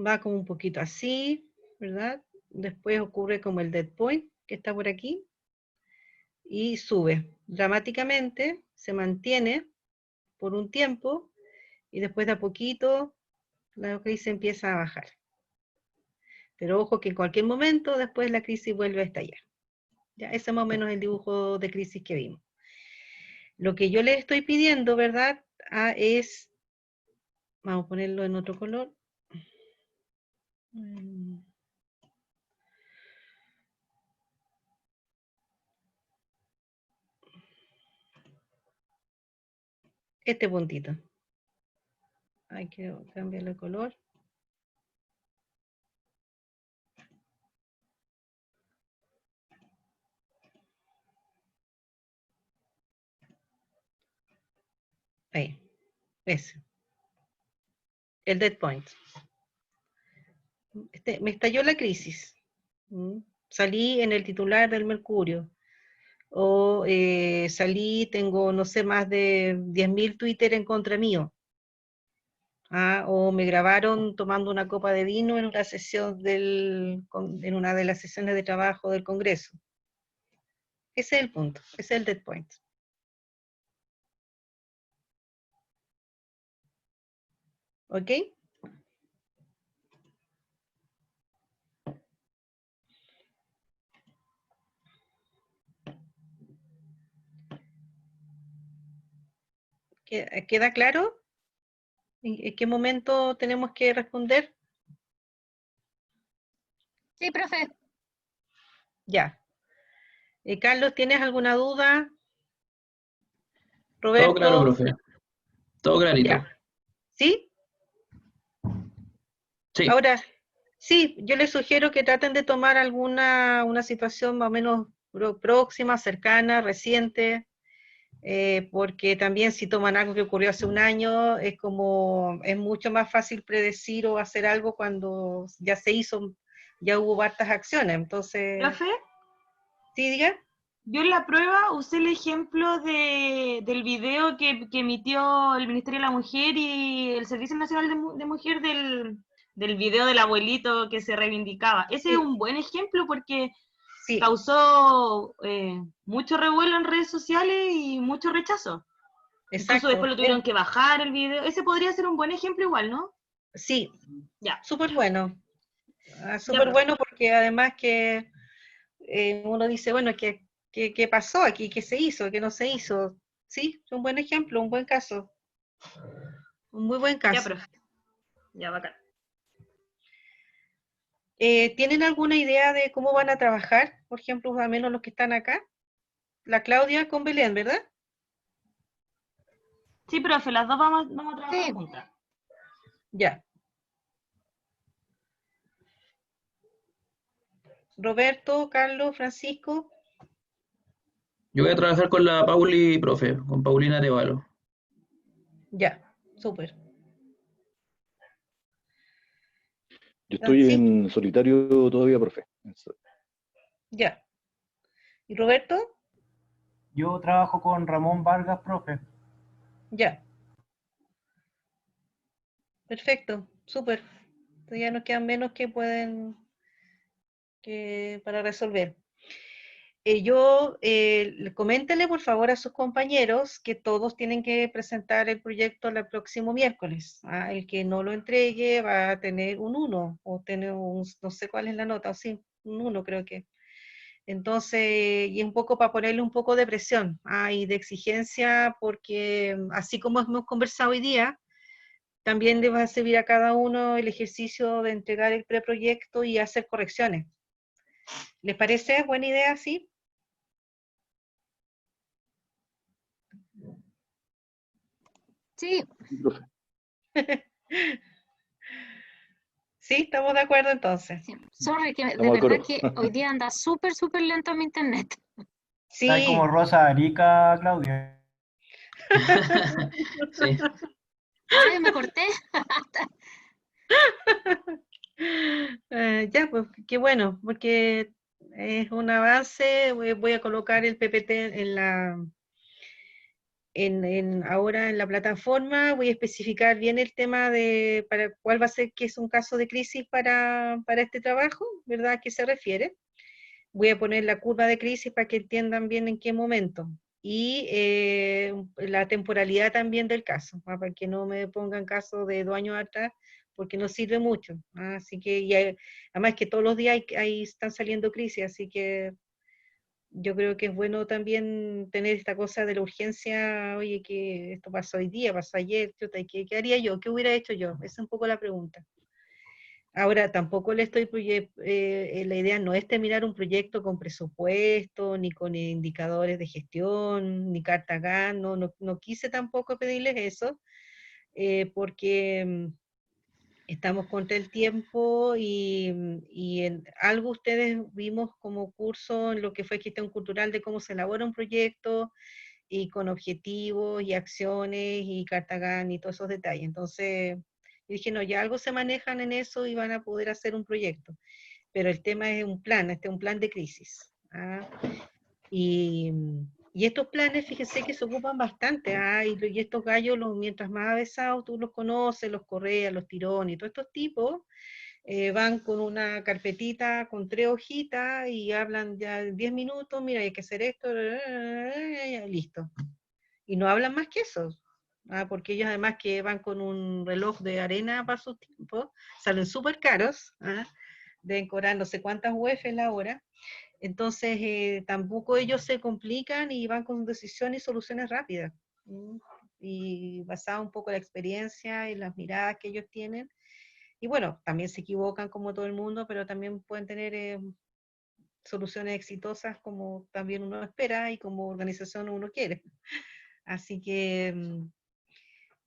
S1: Va como un poquito así, ¿verdad? Después ocurre como el dead point, que está por aquí, y sube dramáticamente, se mantiene por un tiempo, y después de a poquito la crisis empieza a bajar. Pero ojo que en cualquier momento después la crisis vuelve a estallar. Ya, ese es más o menos el dibujo de crisis que vimos. Lo que yo le estoy pidiendo, ¿verdad? Es, vamos a ponerlo en otro color. Este puntito. Hay que cambiarle el color. Ahí, ese. El dead point. Me estalló la crisis. Salí en el titular del Mercurio. O salí, tengo, no sé, más de 10.000 Twitter en contra mío. O me grabaron tomando una copa de vino en una sesión en una de las sesiones de trabajo del Congreso. Ese es el punto, ese es el dead point. ¿Ok? ¿Queda claro? ¿En qué momento tenemos que responder?
S2: Sí, profe.
S1: Ya. Carlos, ¿tienes alguna duda? Roberto.
S6: Todo claro, profe. Todo clarito.
S1: Ya. ¿Sí?
S6: Sí.
S1: Ahora, sí, yo les sugiero que traten de tomar una situación más o menos próxima, cercana, reciente, porque también si toman algo que ocurrió hace un año, es mucho más fácil predecir o hacer algo cuando ya se hizo, ya hubo hartas acciones, entonces...
S3: ¿Profe?
S1: ¿Sí, diga?
S3: Yo en la prueba usé el ejemplo del video que emitió el Ministerio de la Mujer y el Servicio Nacional de Mujer del video del abuelito que se reivindicaba. Ese
S1: Sí.
S3: es un buen ejemplo porque
S1: Sí.
S3: causó mucho revuelo en redes sociales y mucho rechazo.
S1: Exacto.
S3: Incluso después lo tuvieron que bajar el video. Ese podría ser un buen ejemplo igual, ¿no?
S1: Sí,
S3: Ya.
S1: súper bueno. Súper bueno porque porque además que uno dice, bueno, ¿qué pasó aquí? ¿Qué se hizo? ¿Qué no se hizo? Sí, es un buen ejemplo, un buen caso. Un muy buen
S3: Ya,
S1: caso.
S3: profe. Ya, bacán.
S1: ¿Tienen alguna idea de cómo van a trabajar? Por ejemplo, al menos los que están acá. La Claudia con Belén, ¿verdad?
S3: Sí, profe, las dos vamos a trabajar
S2: Sí.
S3: juntas.
S1: Ya. Roberto, Carlos, Francisco.
S6: Yo voy a trabajar con la Pauli, profe, con Paulina Arevalo.
S5: Yo
S1: Ya, súper.
S5: estoy
S1: Francisco,
S5: en solitario todavía, profe.
S1: ya. ¿Y Roberto?
S4: Yo trabajo con Ramón Vargas, profe.
S1: Ya. Perfecto, súper. Entonces ya nos quedan menos que pueden para resolver. Coméntenle por favor a sus compañeros que todos tienen que presentar el proyecto el próximo miércoles. El que no lo entregue va a tener un 1 o tener no sé cuál es la nota, o sí, un 1 creo que. Entonces, y un poco para ponerle un poco de presión y de exigencia, porque así como hemos conversado hoy día, también le va a servir a cada uno el ejercicio de entregar el preproyecto y hacer correcciones. ¿Les parece buena idea así?
S2: Sí,
S5: Profe.
S1: Sí, estamos de acuerdo entonces.
S2: sí. Sorry, que de
S5: Estamos de
S2: verdad
S5: acuerdo.
S2: que hoy día anda súper, súper lento mi internet.
S4: Está ahí como
S1: Sí,
S4: Rosa Arica, Claudia.
S6: Sí.
S2: Ay, me corté.
S1: ya, pues qué bueno, porque es un avance. Voy a colocar el PPT ahora en la plataforma. Voy a especificar bien el tema de para cuál va a ser que es un caso de crisis para este trabajo, ¿verdad? ¿A qué se refiere? Voy a poner la curva de crisis para que entiendan bien en qué momento. Y la temporalidad también del caso, para que no me pongan caso de 2 años atrás, porque no sirve mucho. Así que, además que todos los días están saliendo crisis, así que yo creo que es bueno también tener esta cosa de la urgencia. Oye, que esto pasó hoy día, pasó ayer, chuta, ¿qué haría yo? ¿Qué hubiera hecho yo? Esa es un poco la pregunta. Ahora, tampoco la idea no es terminar un proyecto con presupuesto, ni con indicadores de gestión, ni carta GAN, no quise tampoco pedirles eso, porque estamos contra el tiempo y en algo ustedes vimos como curso en lo que fue gestión cultural de cómo se elabora un proyecto y con objetivos y acciones y carta GAN y todos esos detalles. Entonces, yo dije, no, ya algo se manejan en eso y van a poder hacer un proyecto. Pero el tema es un plan, un plan de crisis. Y, y estos planes, fíjense que se ocupan bastante, y estos gallos, mientras más avesados tú los conoces, los Correas, los Tirón y todos estos tipos, van con una carpetita con 3 hojitas y hablan ya 10 minutos, mira, hay que hacer esto, listo. Y no hablan más que eso, porque ellos además que van con un reloj de arena para sus tiempos, salen súper caros, deben cobrar no sé cuántas UF la hora. Entonces, tampoco ellos se complican y van con decisiones y soluciones rápidas. Y basado un poco en la experiencia y las miradas que ellos tienen. Y bueno, también se equivocan como todo el mundo, pero también pueden tener soluciones exitosas como también uno espera y como organización uno quiere. Así que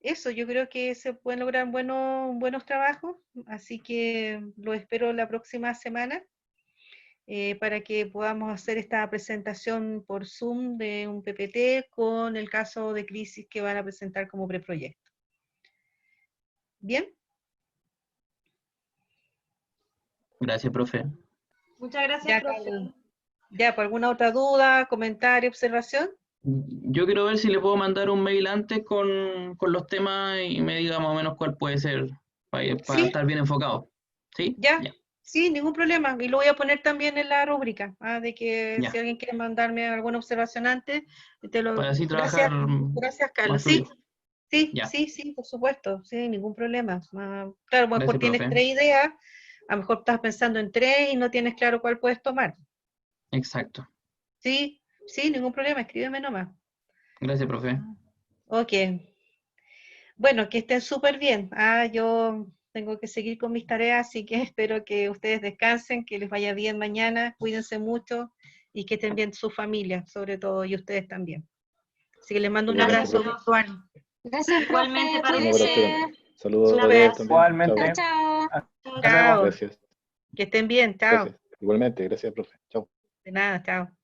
S1: eso, yo creo que se pueden lograr buenos trabajos. Así que lo espero la próxima semana. Para que podamos hacer esta presentación por Zoom de un PPT con el caso de crisis que van a presentar como preproyecto. ¿Bien?
S6: Gracias, profe.
S3: Muchas gracias,
S1: Ya,
S3: profe.
S1: Carlos. Ya, ¿por alguna otra duda, comentario, observación?
S6: Yo quiero ver si le puedo mandar un mail antes con los temas y me diga más o menos cuál puede ser para
S1: Sí,
S6: estar bien enfocado. ¿Sí?
S1: ya,
S6: Ya,
S1: sí, ningún problema. Y lo voy a poner también en la rúbrica, de que si
S6: ya.
S1: alguien quiere mandarme alguna observación antes,
S6: Para así trabajar
S1: Gracias, gracias,
S6: más
S1: Carlos. Sí,
S6: fluido.
S1: sí,
S6: Ya.
S1: sí, sí, por supuesto, sí, ningún problema. Claro, a lo mejor
S6: Gracias,
S1: tienes
S6: profe.
S1: 3 ideas, A lo mejor estás pensando en 3 y no tienes claro cuál puedes tomar.
S6: Exacto.
S1: Sí, sí, ningún problema, escríbeme nomás.
S6: Gracias, profe.
S1: Ok. Bueno, que estén súper bien. Yo tengo que seguir con mis tareas, así que espero que ustedes descansen, que les vaya bien mañana, cuídense mucho y que estén bien su familia, sobre todo, y ustedes también. Así que les mando un
S5: Igualmente,
S1: abrazo
S5: profe.
S1: virtual.
S2: Gracias,
S3: Igualmente
S2: profe,
S3: para
S5: Un abrazo
S2: cuídese.
S5: grande. Saludos a
S1: Súper.
S5: todos también.
S4: Igualmente.
S2: Chao, chao.
S4: Hasta
S3: Chao,
S4: luego.
S1: Chao.
S5: Gracias.
S1: Que estén bien, chao.
S5: Gracias. Igualmente, gracias, profe. Chao.
S1: De nada, chao.